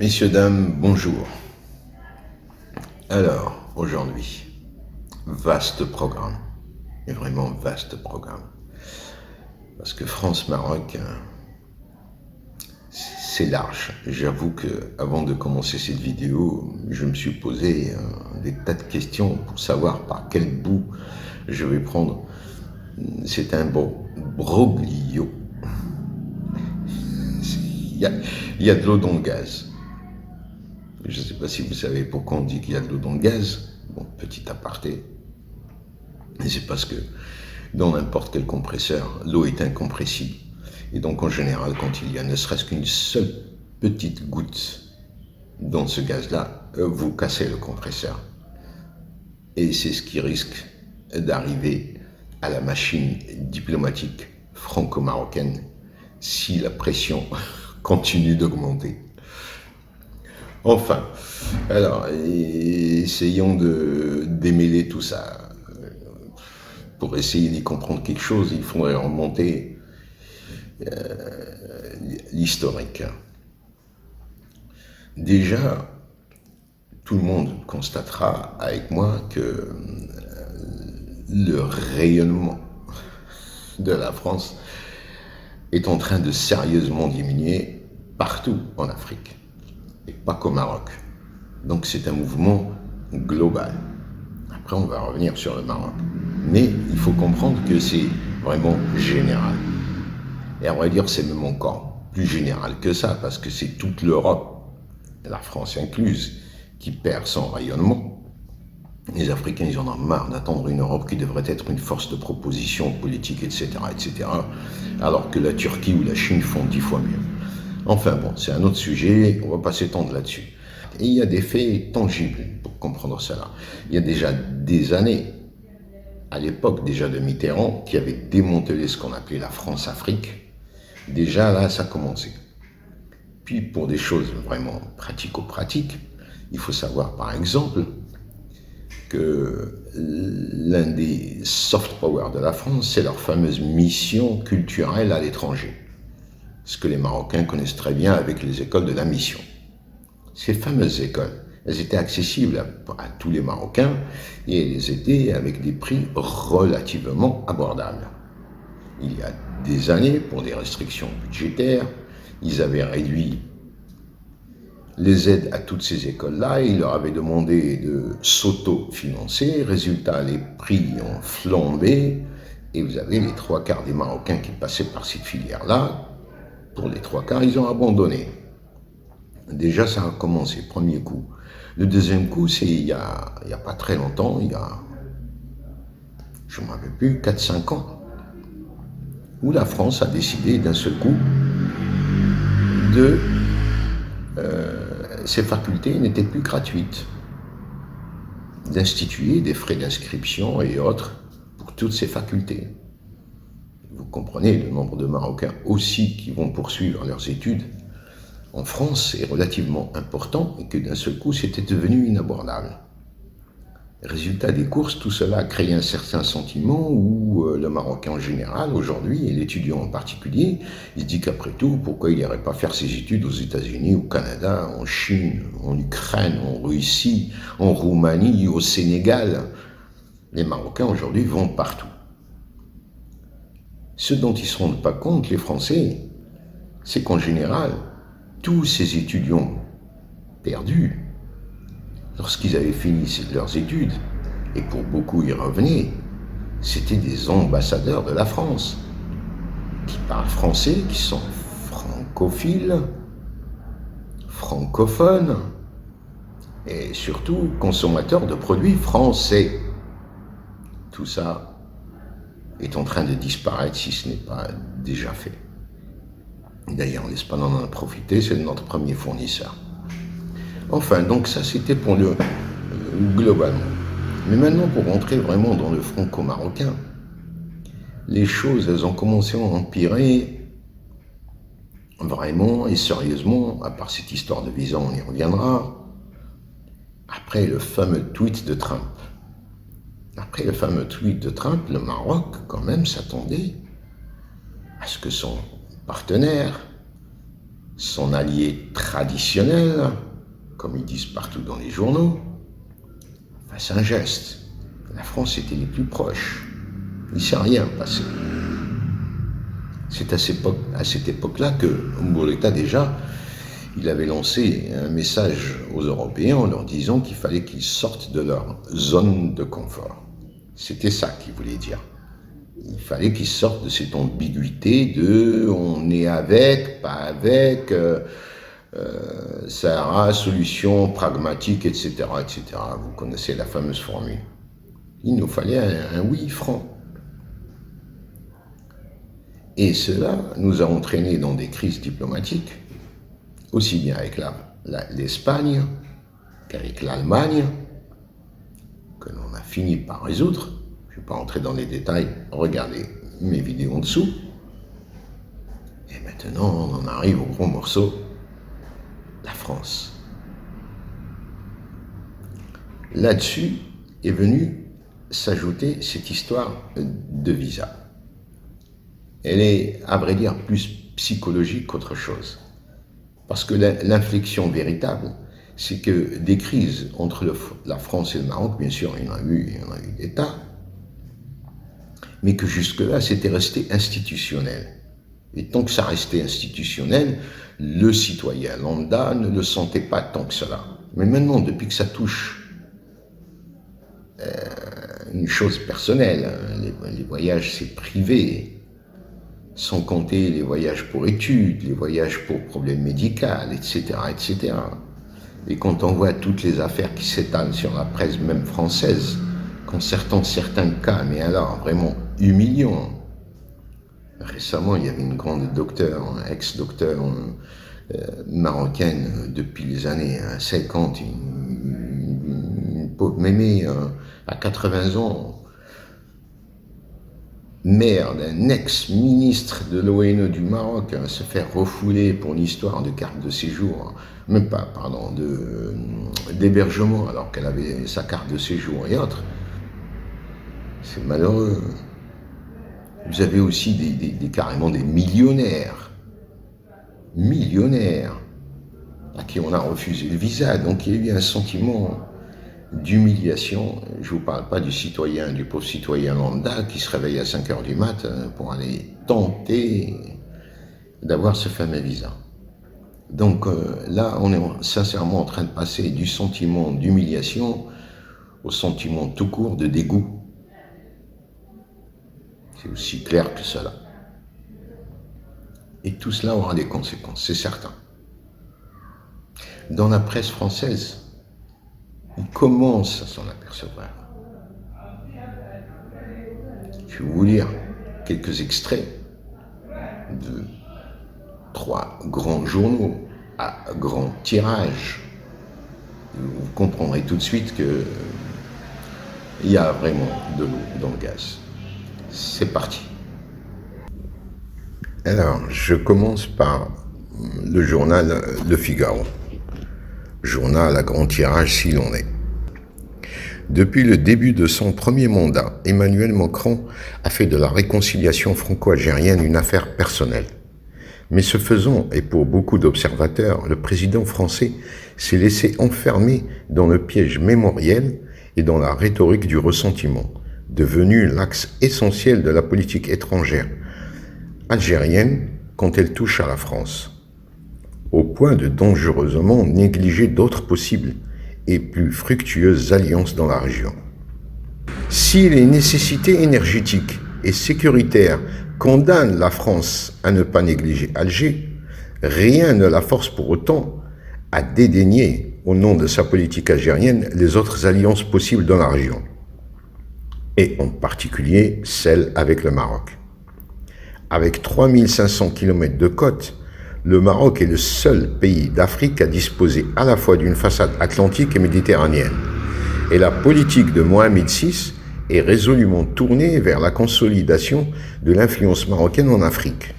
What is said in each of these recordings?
Messieurs, dames, bonjour. Alors, aujourd'hui, vaste programme, mais vraiment vaste programme. Parce que France-Maroc, c'est large. J'avoue que avant de commencer cette vidéo, je me suis posé des tas de questions pour savoir par quel bout je vais prendre. C'est un broglio. Il y a de l'eau dans le gaz. Je ne sais pas si vous savez pourquoi on dit qu'il y a de l'eau dans le gaz. Bon, petit aparté. Et c'est parce que dans n'importe quel compresseur, l'eau est incompressible. Et donc en général, quand il y a ne serait-ce qu'une seule petite goutte dans ce gaz-là, vous cassez le compresseur. Et c'est ce qui risque d'arriver à la machine diplomatique franco-marocaine si la pression continue d'augmenter. Enfin, alors, essayons de démêler tout ça. Pour essayer d'y comprendre quelque chose, il faudrait remonter l'historique. Déjà, tout le monde constatera avec moi que le rayonnement de la France est en train de sérieusement diminuer partout en Afrique, et pas qu'au Maroc. Donc c'est un mouvement global. Après, on va revenir sur le Maroc. Mais il faut comprendre que c'est vraiment général. Et on va dire c'est même encore plus général que ça, parce que c'est toute l'Europe, la France incluse, qui perd son rayonnement. Les Africains, ils en ont marre d'attendre une Europe qui devrait être une force de proposition politique, etc., alors que la Turquie ou la Chine font 10 fois mieux. Enfin bon, c'est un autre sujet, on ne va pas s'étendre là-dessus. Et il y a des faits tangibles pour comprendre cela. Il y a déjà des années, à l'époque déjà de Mitterrand, qui avait démantelé ce qu'on appelait la France-Afrique. Déjà là, ça commençait. Puis pour des choses vraiment pratico-pratiques, il faut savoir par exemple que l'un des soft power de la France, c'est leur fameuse mission culturelle à l'étranger. Ce que les Marocains connaissent très bien avec les écoles de la mission. Ces fameuses écoles, elles étaient accessibles à tous les Marocains et elles étaient avec des prix relativement abordables. Il y a des années, pour des restrictions budgétaires, ils avaient réduit les aides à toutes ces écoles-là et ils leur avaient demandé de s'auto-financer. Résultat, les prix ont flambé et vous avez les 3/4 des Marocains qui passaient par cette filière-là. Pour les 3/4, ils ont abandonné. Déjà, ça a commencé, premier coup. Le deuxième coup, c'est il y a pas très longtemps, je ne me rappelle plus, 4-5 ans, où la France a décidé d'un seul coup de... ces facultés n'étaient plus gratuites, d'instituer des frais d'inscription et autres pour toutes ces facultés. Vous comprenez le nombre de Marocains aussi qui vont poursuivre leurs études en France est relativement important et que d'un seul coup c'était devenu inabordable. Résultat des courses, tout cela a créé un certain sentiment où le Marocain en général aujourd'hui et l'étudiant en particulier, il se dit qu'après tout, pourquoi il n'irait pas faire ses études aux États-Unis, au Canada, en Chine, en Ukraine, en Russie, en Roumanie, au Sénégal. Les Marocains aujourd'hui vont partout. Ce dont ils ne se rendent pas compte, les Français, c'est qu'en général, tous ces étudiants perdus, lorsqu'ils avaient fini leurs études, et pour beaucoup y revenaient, c'était des ambassadeurs de la France, qui parlent français, qui sont francophiles, francophones, et surtout consommateurs de produits français. Tout ça est en train de disparaître si ce n'est pas déjà fait. D'ailleurs, l'Espagne en a profité, c'est notre premier fournisseur. Enfin, donc ça c'était pour le globalement. Mais maintenant, pour rentrer vraiment dans le franco-marocain, les choses, elles ont commencé à empirer vraiment et sérieusement, à part cette histoire de visa, on y reviendra, après le fameux tweet de Trump. Après le fameux tweet de Trump, le Maroc, quand même, s'attendait à ce que son partenaire son allié traditionnel, comme ils disent partout dans les journaux, fasse un geste. La France était les plus proches. Il ne s'est rien passé. C'est à cette époque-là que Mboulota, déjà, il avait lancé un message aux Européens en leur disant qu'il fallait qu'ils sortent de leur zone de confort. C'était ça qu'il voulait dire. Il fallait qu'ils sortent de cette ambiguïté de on est avec, pas avec, Sahara, solution pragmatique, etc., etc. Vous connaissez la fameuse formule. Il nous fallait un oui franc. Et cela nous a entraînés dans des crises diplomatiques, aussi bien avec l'Espagne qu'avec l'Allemagne, que l'on a fini par résoudre. Je ne vais pas entrer dans les détails, regardez mes vidéos en dessous. Et maintenant, on en arrive au gros morceau, la France. Là-dessus est venue s'ajouter cette histoire de visa. Elle est, à vrai dire, plus psychologique qu'autre chose. Parce que l'inflexion véritable, c'est que des crises entre la France et le Maroc, bien sûr, il y en a eu des tas, mais que jusque-là, c'était resté institutionnel. Et tant que ça restait institutionnel, le citoyen lambda ne le sentait pas tant que cela. Mais maintenant, depuis que ça touche une chose personnelle, les voyages, c'est privé, sans compter les voyages pour études, les voyages pour problèmes médicaux, etc., etc. Et quand on voit toutes les affaires qui s'étalent sur la presse, même française, concertant certains cas, mais alors vraiment humiliants. Récemment, il y avait une grande docteure, ex-docteure marocaine depuis les années 50, une pauvre mémé à 80 ans, mère d'un ex-ministre de l'ONU du Maroc, se faire refouler pour une histoire de carte de séjour, même pas, pardon, d'hébergement, alors qu'elle avait sa carte de séjour et autres. C'est malheureux. Vous avez aussi carrément des millionnaires, à qui on a refusé le visa. Donc il y a eu un sentiment d'humiliation. Je ne vous parle pas du pauvre citoyen lambda qui se réveille à 5 heures du mat pour aller tenter d'avoir ce fameux visa. Donc là, on est sincèrement en train de passer du sentiment d'humiliation au sentiment tout court de dégoût. C'est aussi clair que cela. Et tout cela aura des conséquences, c'est certain. Dans la presse française, on commence à s'en apercevoir. Je vais vous lire quelques extraits de 3 grands journaux à grand tirage. Vous comprendrez tout de suite qu'il y a vraiment de l'eau dans le gaz. C'est parti. Alors, je commence par le journal Le Figaro. Journal à grand tirage s'il en est. Depuis le début de son premier mandat, Emmanuel Macron a fait de la réconciliation franco-algérienne une affaire personnelle. Mais ce faisant, et pour beaucoup d'observateurs, le président français s'est laissé enfermer dans le piège mémoriel et dans la rhétorique du ressentiment, devenu l'axe essentiel de la politique étrangère algérienne quand elle touche à la France, au point de dangereusement négliger d'autres possibles et plus fructueuses alliances dans la région. Si les nécessités énergétiques et sécuritaires condamnent la France à ne pas négliger Alger, rien ne la force pour autant à dédaigner, au nom de sa politique algérienne, les autres alliances possibles dans la région, et en particulier celle avec le Maroc. Avec 3500 km de côte, le Maroc est le seul pays d'Afrique à disposer à la fois d'une façade atlantique et méditerranéenne. Et la politique de Mohamed VI est résolument tournée vers la consolidation de l'influence marocaine en Afrique.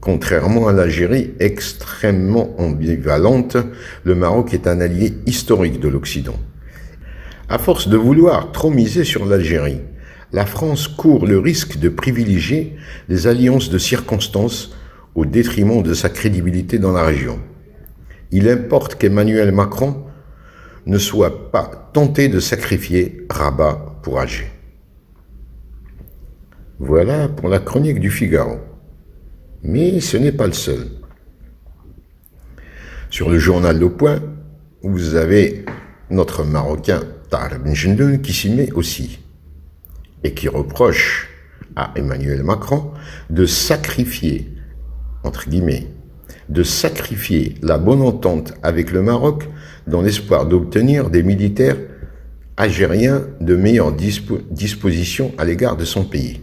Contrairement à l'Algérie extrêmement ambivalente, le Maroc est un allié historique de l'Occident. À force de vouloir trop miser sur l'Algérie, la France court le risque de privilégier les alliances de circonstances au détriment de sa crédibilité dans la région. Il importe qu'Emmanuel Macron ne soit pas tenté de sacrifier Rabat pour Alger. Voilà pour la chronique du Figaro. Mais ce n'est pas le seul. Sur le journal Le Point, vous avez notre Marocain Tahar Ben Jenloun qui s'y met aussi et qui reproche à Emmanuel Macron de sacrifier, entre guillemets, de sacrifier la bonne entente avec le Maroc dans l'espoir d'obtenir des militaires algériens de meilleures dispositions à l'égard de son pays.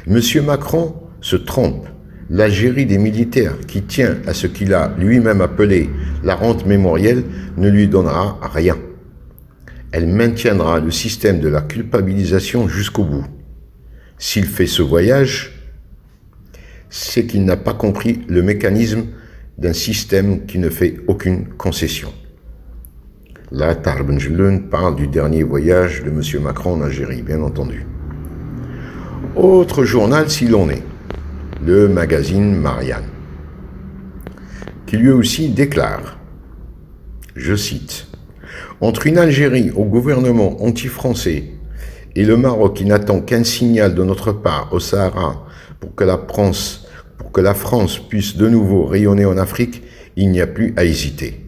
Monsieur Macron se trompe. L'Algérie des militaires, qui tient à ce qu'il a lui-même appelé la rente mémorielle, ne lui donnera rien. Elle maintiendra le système de la culpabilisation jusqu'au bout. S'il fait ce voyage, c'est qu'il n'a pas compris le mécanisme d'un système qui ne fait aucune concession. Là, Tahar Ben Jenloun parle du dernier voyage de M. Macron en Algérie, bien entendu. Autre journal s'il en est, le magazine Marianne, qui lui aussi déclare, je cite, « Entre une Algérie au gouvernement anti-français et le Maroc qui n'attend qu'un signal de notre part au Sahara pour que la France puisse de nouveau rayonner en Afrique, il n'y a plus à hésiter. »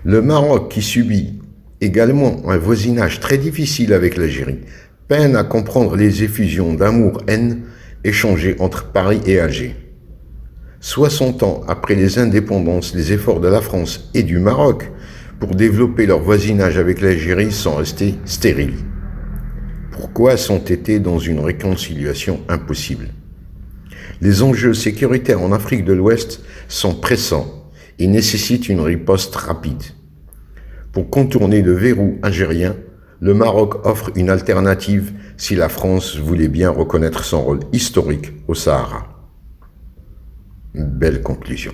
Le Maroc, qui subit également un voisinage très difficile avec l'Algérie, peine à comprendre les effusions d'amour-haine échangées entre Paris et Alger. 60 ans après les indépendances, les efforts de la France et du Maroc pour développer leur voisinage avec l'Algérie sont restés stériles. Pourquoi sont-ils dans une réconciliation impossible? Les enjeux sécuritaires en Afrique de l'Ouest sont pressants et nécessitent une riposte rapide. Pour contourner le verrou algérien, le Maroc offre une alternative si la France voulait bien reconnaître son rôle historique au Sahara. Belle conclusion.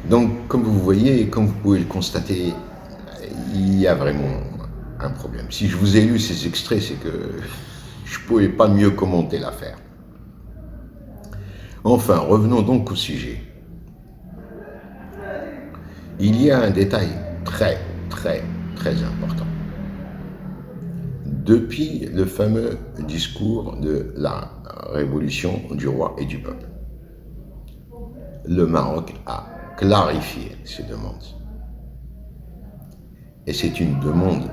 Donc, comme vous voyez et comme vous pouvez le constater, il y a vraiment un problème. Si je vous ai lu ces extraits, c'est que je ne pouvais pas mieux commenter l'affaire. Enfin, revenons donc au sujet. Il y a un détail très important. Depuis le fameux discours de la révolution du roi et du peuple, le Maroc a clarifié ses demandes. Et c'est une demande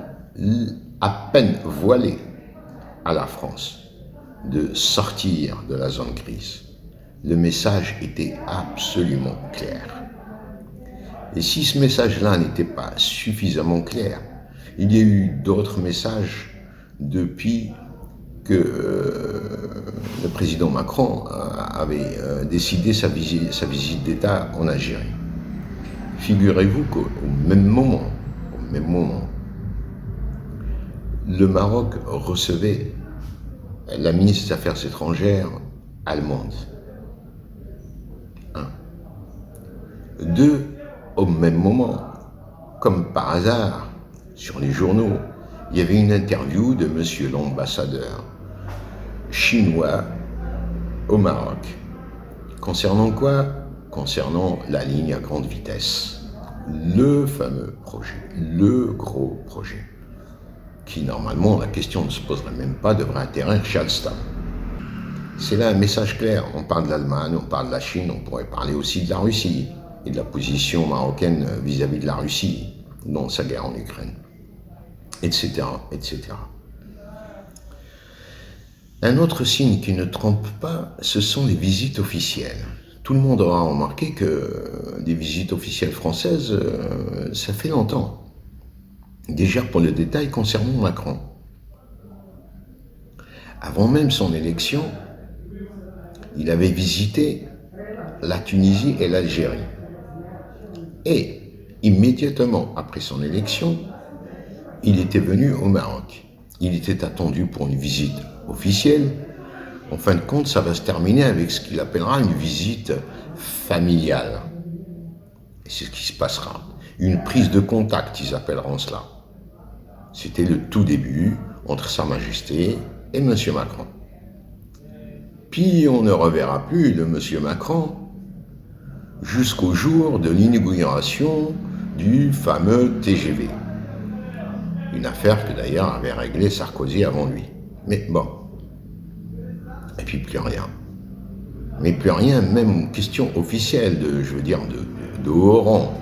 à peine voilée à la France de sortir de la zone grise. Le message était absolument clair. Et si ce message-là n'était pas suffisamment clair, il y a eu d'autres messages depuis que le président Macron avait décidé sa visite d'État en Algérie. Figurez-vous qu'au même moment, le Maroc recevait la ministre des Affaires étrangères allemande. 1. 2. Au même moment, comme par hasard, sur les journaux, il y avait une interview de monsieur l'ambassadeur chinois au Maroc. Concernant quoi? Concernant la ligne à grande vitesse. Le fameux projet, le gros projet, qui normalement, la question ne se poserait même pas, devrait atterrir chez Alstom. C'est là un message clair. On parle de l'Allemagne, on parle de la Chine, on pourrait parler aussi de la Russie et de la position marocaine vis-à-vis de la Russie dans sa guerre en Ukraine, etc., etc. Un autre signe qui ne trompe pas, ce sont les visites officielles. Tout le monde aura remarqué que des visites officielles françaises, ça fait longtemps. Déjà pour le détail concernant Macron. Avant même son élection, il avait visité la Tunisie et l'Algérie. Et immédiatement après son élection, il était venu au Maroc. Il était attendu pour une visite officielle. En fin de compte, ça va se terminer avec ce qu'il appellera une visite familiale. Et c'est ce qui se passera. Une prise de contact, ils appelleront cela. C'était le tout début entre Sa Majesté et M. Macron. Puis on ne reverra plus le monsieur Macron jusqu'au jour de l'inauguration du fameux TGV. Une affaire que d'ailleurs avait réglé Sarkozy avant lui. Mais bon. Et puis plus rien. Mais plus rien, même question officielle de haut rang.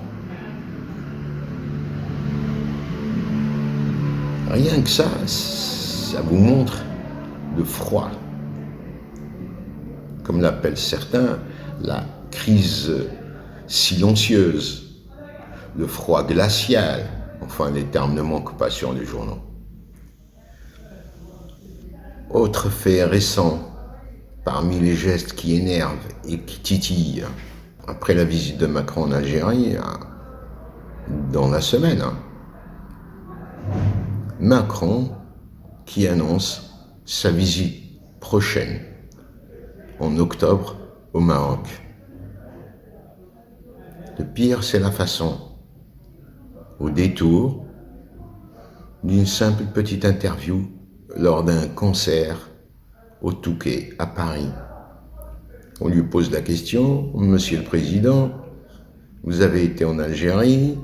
Rien que ça vous montre le froid. Comme l'appellent certains, la crise silencieuse, le froid glacial. Enfin, les termes ne manquent pas sur les journaux. Autre fait récent, parmi les gestes qui énervent et qui titillent, après la visite de Macron en Algérie, dans la semaine, Macron qui annonce sa visite prochaine, en octobre, au Maroc. Le pire, c'est la façon, au détour d'une simple petite interview lors d'un concert au Touquet, à Paris. On lui pose la question: Monsieur le Président, vous avez été en Algérie,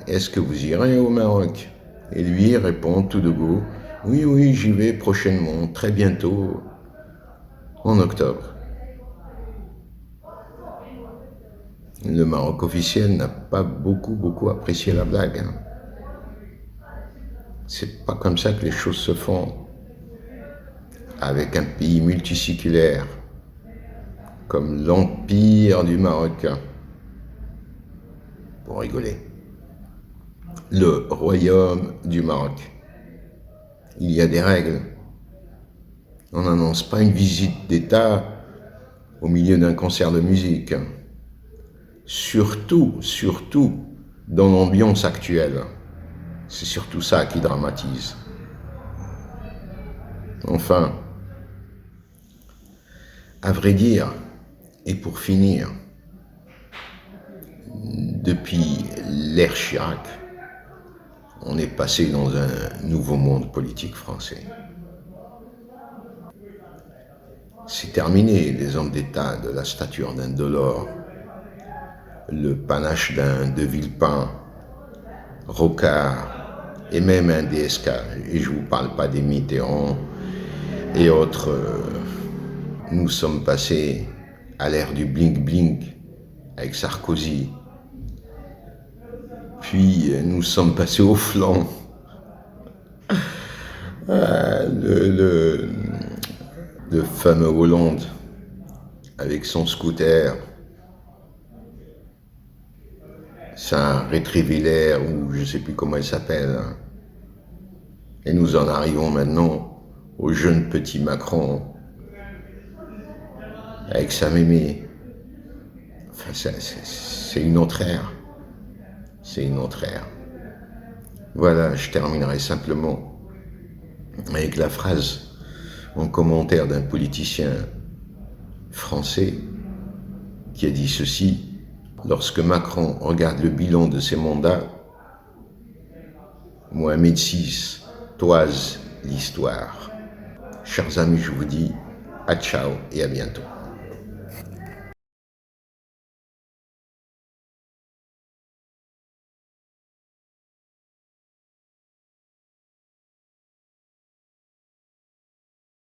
est-ce que vous irez au Maroc? Et lui répond tout de go: oui, j'y vais prochainement, très bientôt, en octobre. Le Maroc officiel n'a pas beaucoup apprécié la blague. C'est pas comme ça que les choses se font avec un pays multiséculaire comme l'Empire du Maroc. Pour rigoler. Le Royaume du Maroc. Il y a des règles. On n'annonce pas une visite d'État au milieu d'un concert de musique. Surtout dans l'ambiance actuelle. C'est surtout ça qui dramatise. Enfin, à vrai dire, et pour finir, depuis l'ère Chirac, on est passé dans un nouveau monde politique français. C'est terminé les hommes d'État de la stature d'un Delors, le panache d'un De Villepin, Rocard et même un DSK. Et je ne vous parle pas des Mitterrand et autres. Nous sommes passés à l'ère du blink-blink avec Sarkozy. Puis nous sommes passés au flanc. Le fameux Hollande avec son scooter. C'est un rétrévillaire ou je ne sais plus comment il s'appelle. Et nous en arrivons maintenant au jeune petit Macron avec sa mémé. Enfin, c'est une autre ère. C'est une autre ère. Voilà, je terminerai simplement avec la phrase en commentaire d'un politicien français qui a dit ceci: lorsque Macron regarde le bilan de ses mandats, Mohamed VI toise l'histoire. Chers amis, je vous dis à ciao et à bientôt.